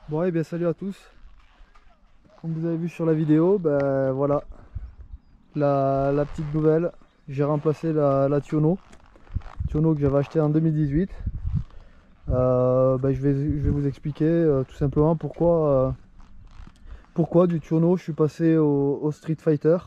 Bon et bien salut à tous. Comme vous avez vu sur la vidéo, ben voilà la petite nouvelle. J'ai remplacé la Tiono que j'avais acheté en 2018. Ben, je vais vous expliquer tout simplement pourquoi du Tiono je suis passé au Street Fighter.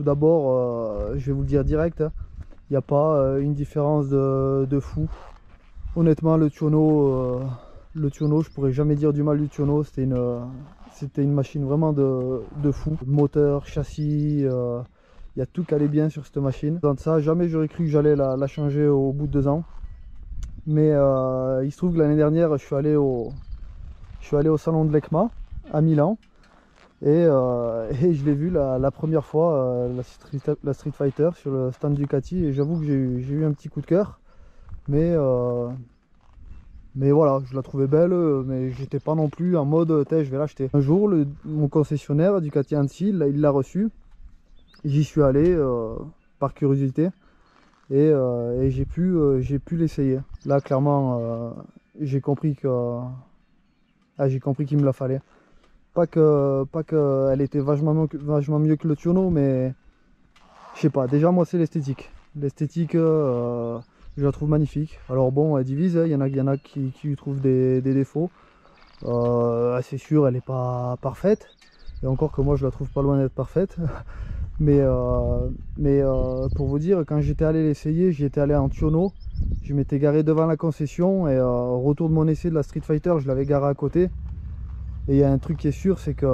tout d'abord, je vais vous le dire direct, hein, il n'y a pas une différence de fou. Honnêtement, le Tiono, je pourrais jamais dire du mal du Tiono. C'était une machine vraiment de fou. Moteur, châssis, il y a tout qui allait bien sur cette machine. Dans ça, jamais j'aurais cru que j'allais la changer au bout de 2 ans. Mais il se trouve que l'année dernière, je suis allé au salon de l'ECMA à Milan. Et je l'ai vu la première fois, la Street Fighter sur le stand Ducati. Et j'avoue que j'ai eu un petit coup de cœur. Mais voilà, je la trouvais belle, mais j'étais pas non plus en mode je vais l'acheter. Un jour, mon concessionnaire Ducati Annecy, il l'a reçu. J'y suis allé par curiosité et j'ai pu l'essayer. Là, clairement, j'ai compris qu'il me la fallait. Pas que elle était vachement mieux que le Tiono, mais je sais pas. Déjà, moi, c'est l'esthétique. L'esthétique, je la trouve magnifique. Alors bon, elle divise, il y en a qui lui trouvent des défauts. C'est sûr, elle n'est pas parfaite. Et encore que moi, je la trouve pas loin d'être parfaite. mais pour vous dire, quand j'étais allé l'essayer, j'y étais allé en Tiono. Je m'étais garé devant la concession et au retour de mon essai de la Street Fighter, je l'avais garé à côté. Et il y a un truc qui est sûr, c'est que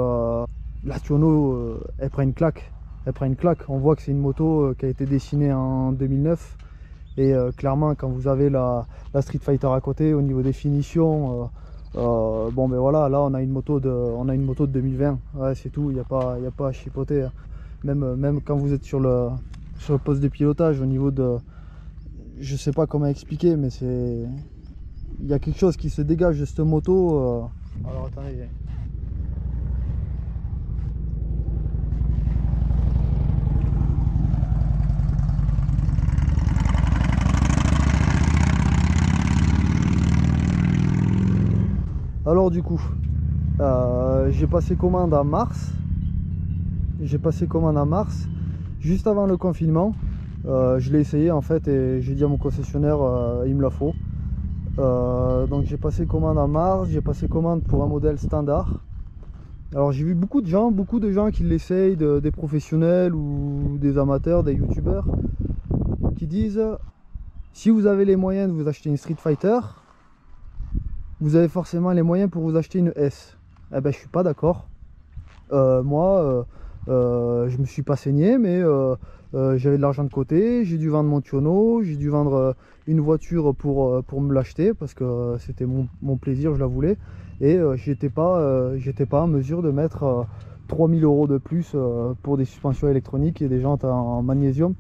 la Tiono, elle prend une claque. Elle prend une claque. On voit que c'est une moto qui a été dessinée en 2009. Et clairement, quand vous avez la Street Fighter à côté, au niveau des finitions, bon ben voilà, là on a une moto de 2020. Ouais, c'est tout, il n'y a pas à chipoter. Hein. Même quand vous êtes sur le poste de pilotage, au niveau de... Je sais pas comment expliquer, mais c'est... Il y a quelque chose qui se dégage de cette moto. Alors attendez. Alors du coup, j'ai passé commande en mars. Juste avant le confinement. Je l'ai essayé en fait et j'ai dit à mon concessionnaire il me la faut. Donc j'ai passé commande en mars, j'ai passé commande pour un modèle standard. Alors j'ai vu beaucoup de gens qui l'essayent, des professionnels ou des amateurs, des youtubeurs, qui disent si vous avez les moyens de vous acheter une Street Fighter, vous avez forcément les moyens pour vous acheter une S. Eh ben je suis pas d'accord. Moi je me suis pas saigné, mais j'avais de l'argent de côté, j'ai dû vendre mon Tiono, j'ai dû vendre une voiture pour me l'acheter parce que c'était mon plaisir, je la voulais. Et j'étais pas en mesure de mettre 3000 € de plus pour des suspensions électroniques et des jantes en magnésium.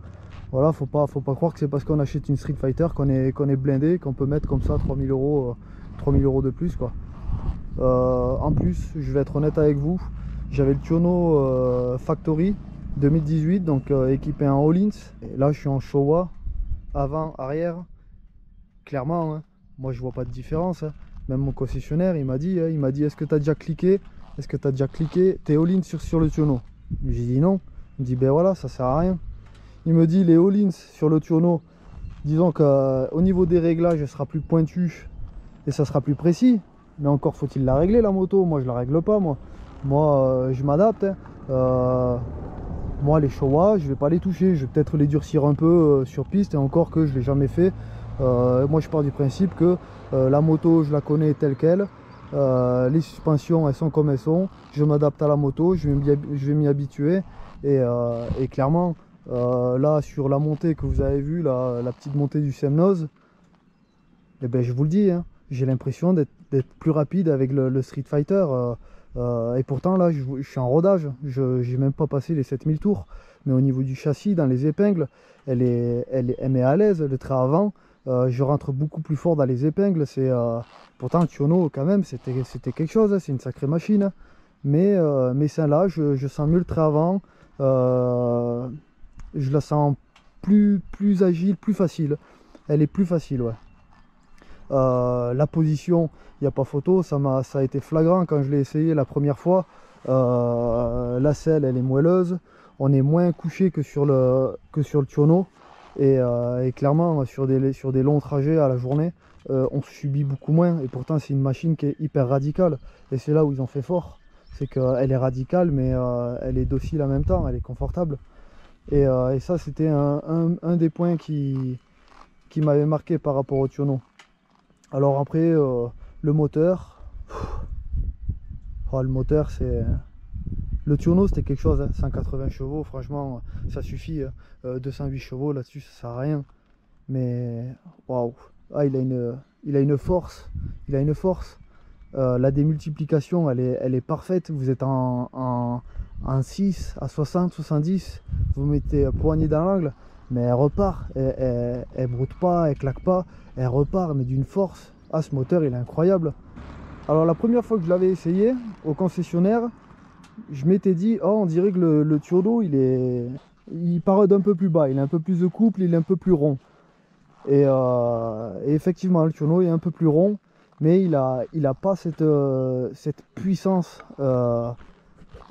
Voilà, faut pas croire que c'est parce qu'on achète une Street Fighter qu'on est blindé, qu'on peut mettre comme ça 3000 € de plus quoi. En plus, je vais être honnête avec vous, j'avais le Tiono Factory 2018, donc équipé en Öhlins. Et là, je suis en Showa, avant, arrière. Clairement, hein, moi, je vois pas de différence. Hein. Même mon concessionnaire, il m'a dit, est-ce que tu as déjà cliqué? Est-ce que tu as déjà cliqué tes Öhlins sur le Tiono? J'ai dit non. Il me dit, ben voilà, ça sert à rien. Il me dit, les Öhlins sur le Tiono, disons qu'au niveau des réglages, elle sera plus pointue et ça sera plus précis. Mais encore faut-il la régler, la moto. Moi, je la règle pas, moi. Moi, je m'adapte. Hein. Moi, les Showa, je vais pas les toucher. Je vais peut-être les durcir un peu sur piste. Et encore que je l'ai jamais fait. Moi, je pars du principe que la moto, je la connais telle qu'elle. Les suspensions, elles sont comme elles sont. Je m'adapte à la moto. Je vais m'y habituer. Et clairement, là, sur la montée que vous avez vue, la petite montée du Semnoz, eh ben, je vous le dis, hein, j'ai l'impression d'être plus rapide avec le Street Fighter. Et pourtant là je suis en rodage, je n'ai même pas passé les 7000 tours, mais au niveau du châssis, dans les épingles, elle met à l'aise, le trait avant, je rentre beaucoup plus fort dans les épingles. Pourtant le Tiono quand même c'était quelque chose, hein, c'est une sacrée machine, hein. Mais celle-là, je sens mieux le trait avant, je la sens plus agile, plus facile, elle est plus facile, ouais. La position, il n'y a pas photo, ça a été flagrant quand je l'ai essayé la première fois. La selle, elle est moelleuse, on est moins couché que sur le Tiono. Et clairement, sur des longs trajets à la journée, on subit beaucoup moins. Et pourtant, c'est une machine qui est hyper radicale. Et c'est là où ils ont fait fort. C'est qu'elle est radicale, mais elle est docile en même temps, elle est confortable. Et ça c'était un des points qui m'avait marqué par rapport au tionneau. Alors après le moteur, oh, le moteur c'est... Le tionneau c'était quelque chose, hein. 180 chevaux, franchement ça suffit, 208 chevaux là-dessus ça sert à rien. Mais waouh, ah, il a une force, il a une force. La démultiplication elle est parfaite, vous êtes en 6 à 60, 70, vous mettez poignée dans l'angle, mais elle repart, elle broute pas, elle claque pas, elle repart, mais d'une force. Ah, ce moteur il est incroyable. Alors la première fois que je l'avais essayé au concessionnaire, je m'étais dit, oh on dirait que le tionneau il part d'un peu plus bas, il a un peu plus de couple, il est un peu plus rond. Et effectivement le tionneau est un peu plus rond, mais il a pas cette puissance,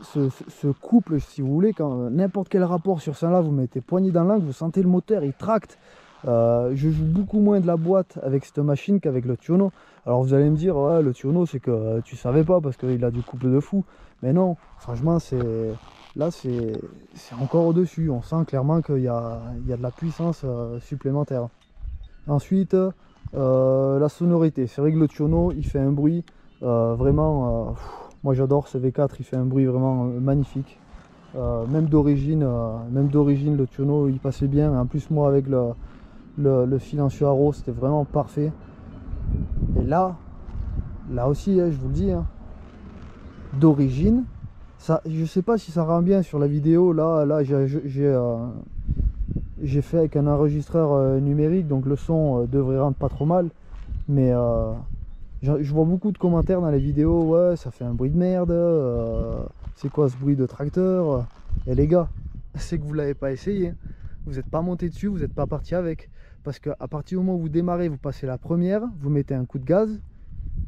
ce couple, si vous voulez, quand n'importe quel rapport sur ça là, vous mettez poignée dans l'angle, vous sentez le moteur, il tracte. Je joue beaucoup moins de la boîte avec cette machine qu'avec le tionneau. Alors vous allez me dire, ouais, le tionneau c'est que tu savais pas parce qu'il a du couple de fou. Mais non, franchement, là c'est encore au-dessus. On sent clairement qu'il y a de la puissance supplémentaire. Ensuite, la sonorité. C'est vrai que le tionneau il fait un bruit vraiment. Moi j'adore ce V4, il fait un bruit vraiment magnifique. Même d'origine, le tionneau il passait bien. En plus, moi avec le silencieux Arrow, c'était vraiment parfait. Et là aussi, hein, je vous le dis, hein, d'origine, ça, je sais pas si ça rend bien sur la vidéo. Là j'ai fait avec un enregistreur numérique, donc le son devrait rendre pas trop mal. Mais je vois beaucoup de commentaires dans les vidéos, ouais, ça fait un bruit de merde, c'est quoi ce bruit de tracteur? Et les gars, c'est que vous l'avez pas essayé, vous n'êtes pas monté dessus, vous n'êtes pas parti avec. Parce qu'à partir du moment où vous démarrez, vous passez la première, vous mettez un coup de gaz,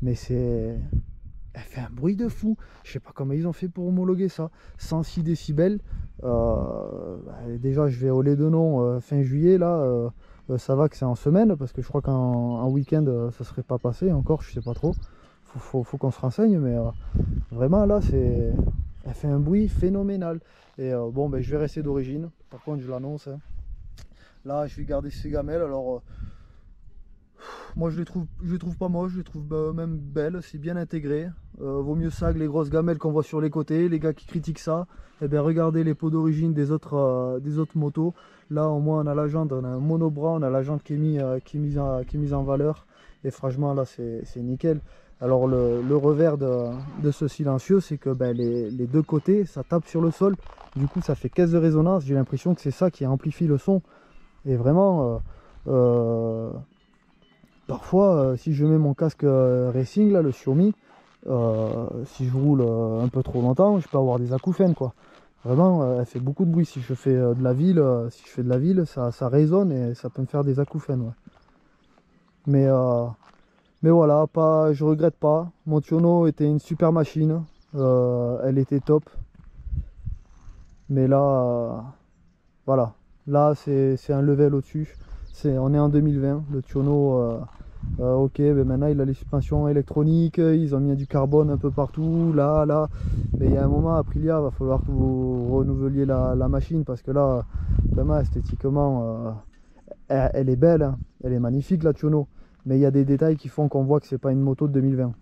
mais elle fait un bruit de fou. Je sais pas comment ils ont fait pour homologuer ça. 106 décibels. Déjà, je vais au lait de nom fin juillet. Là, ça va que c'est en semaine, parce que je crois qu'en week-end, ça serait pas passé encore. Je sais pas trop. Faut qu'on se renseigne, mais vraiment là, elle fait un bruit phénoménal. Et bon, ben, je vais rester d'origine. Par contre, je l'annonce, hein. Là, je vais garder ces gamelles. Alors, moi, je les trouve pas moches, je les trouve même belles. C'est bien intégré. Vaut mieux ça que les grosses gamelles qu'on voit sur les côtés. Les gars qui critiquent ça, eh bien, regardez les pots d'origine des autres motos. Là, au moins, on a la jante, on a un monobras, on a la jante qui est mise en valeur. Et franchement, là, c'est nickel. Alors, le revers de ce silencieux, c'est que ben, les deux côtés, ça tape sur le sol. Du coup, ça fait caisse de résonance. J'ai l'impression que c'est ça qui amplifie le son. Et vraiment, parfois, si je mets mon casque racing, là, le Xiaomi, si je roule un peu trop longtemps, je peux avoir des acouphènes, quoi. Vraiment, elle fait beaucoup de bruit. Si je fais de la ville, ça résonne et ça peut me faire des acouphènes, ouais. Mais voilà, je regrette pas. Mon tionneau était une super machine, elle était top. Mais là, voilà. Là, c'est un level au-dessus. On est en 2020. Le tionneau, ok, ben maintenant il a les suspensions électroniques. Ils ont mis du carbone un peu partout. Là. Mais il y a un moment, Aprilia, il va falloir que vous renouveliez la machine. Parce que là, vraiment, esthétiquement, elle est belle, hein. Elle est magnifique, la tionneau. Mais il y a des détails qui font qu'on voit que c'est pas une moto de 2020.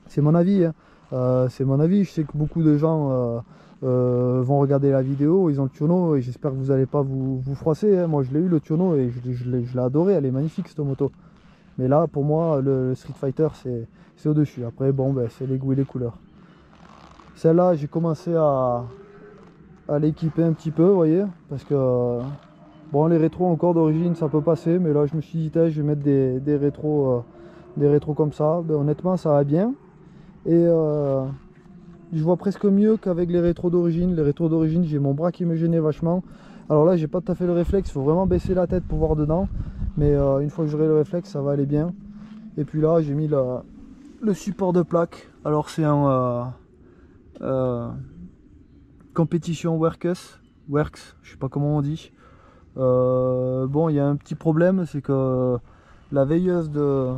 C'est mon avis, hein. C'est mon avis. Je sais que beaucoup de gens vont regarder la vidéo, ils ont le tionneau et j'espère que vous n'allez pas vous froisser, hein. Moi je l'ai eu le tionneau et je l'ai adoré, elle est magnifique cette moto. Mais là pour moi le Street Fighter c'est au-dessus. Après bon ben, c'est les goûts et les couleurs. Celle-là j'ai commencé à l'équiper un petit peu, vous voyez, parce que bon les rétros encore d'origine ça peut passer, mais là je me suis dit je vais mettre des rétros comme ça. Ben, honnêtement ça va bien. Et je vois presque mieux qu'avec les rétros d'origine. Les rétros d'origine, j'ai mon bras qui me gênait vachement. Alors là, j'ai pas tout à fait le réflexe. Il faut vraiment baisser la tête pour voir dedans. Mais une fois que j'aurai le réflexe, ça va aller bien. Et puis là, j'ai mis le support de plaque. Alors c'est un Competition Works, je sais pas comment on dit. Bon, il y a un petit problème, c'est que la veilleuse de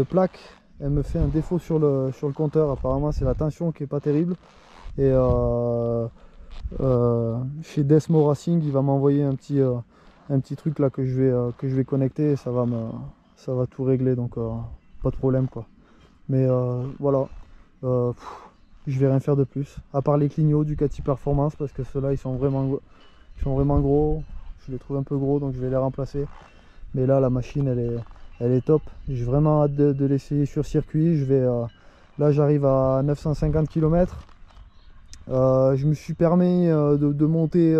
plaque, elle me fait un défaut sur le compteur. Apparemment c'est la tension qui est pas terrible. Et chez Desmo Racing. Il va m'envoyer un petit truc là que je vais connecter et ça va tout régler, donc pas de problème quoi. Mais voilà, je vais rien faire de plus à part les clignots Ducati Performance, parce que ceux-là ils sont vraiment gros. Je les trouve un peu gros, donc je vais les remplacer. Mais là la machine elle est top. J'ai vraiment hâte de l'essayer sur circuit. Là j'arrive à 950 km. Je me suis permis de monter,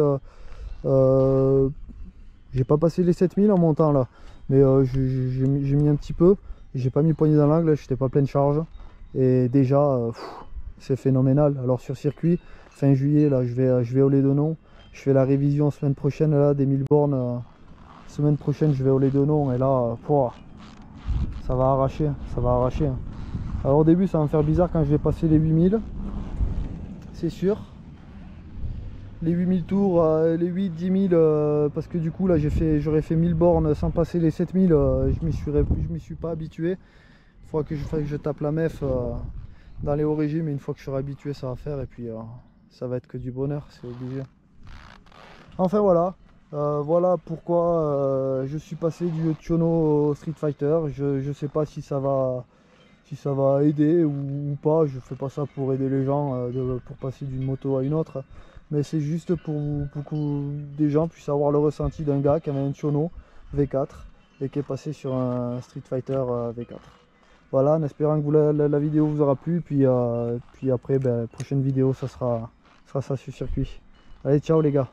j'ai pas passé les 7000 en montant là, mais j'ai mis un petit peu. J'ai pas mis le poignet dans l'angle, j'étais pas pleine charge. Et déjà, c'est phénoménal. Alors sur circuit, fin juillet, là, je vais au Lédenon. Je fais la révision semaine prochaine là, des 1000 bornes. Semaine prochaine, je vais au Lédenon et là, ça va arracher, ça va arracher. Alors au début, ça va me faire bizarre quand je vais passer les 8000, c'est sûr. Les 8000 tours, les 8-10 000, parce que du coup là j'aurais fait 1000 bornes sans passer les 7000, je m'y suis pas habitué. Il faudra que je tape la MEF dans les hauts régimes, et une fois que je serai habitué ça va faire, et puis ça va être que du bonheur, c'est obligé. Enfin voilà, voilà pourquoi je suis passé du Tiono au Street Fighter. Je sais pas si ça va aider ou pas. Je fais pas ça pour aider les gens, pour passer d'une moto à une autre, mais c'est juste pour que des gens puissent avoir le ressenti d'un gars qui avait un Tiono V4 et qui est passé sur un Street Fighter V4. Voilà, en espérant que la vidéo vous aura plu, puis après, prochaine vidéo, ça sera ça sur circuit. Allez, ciao les gars.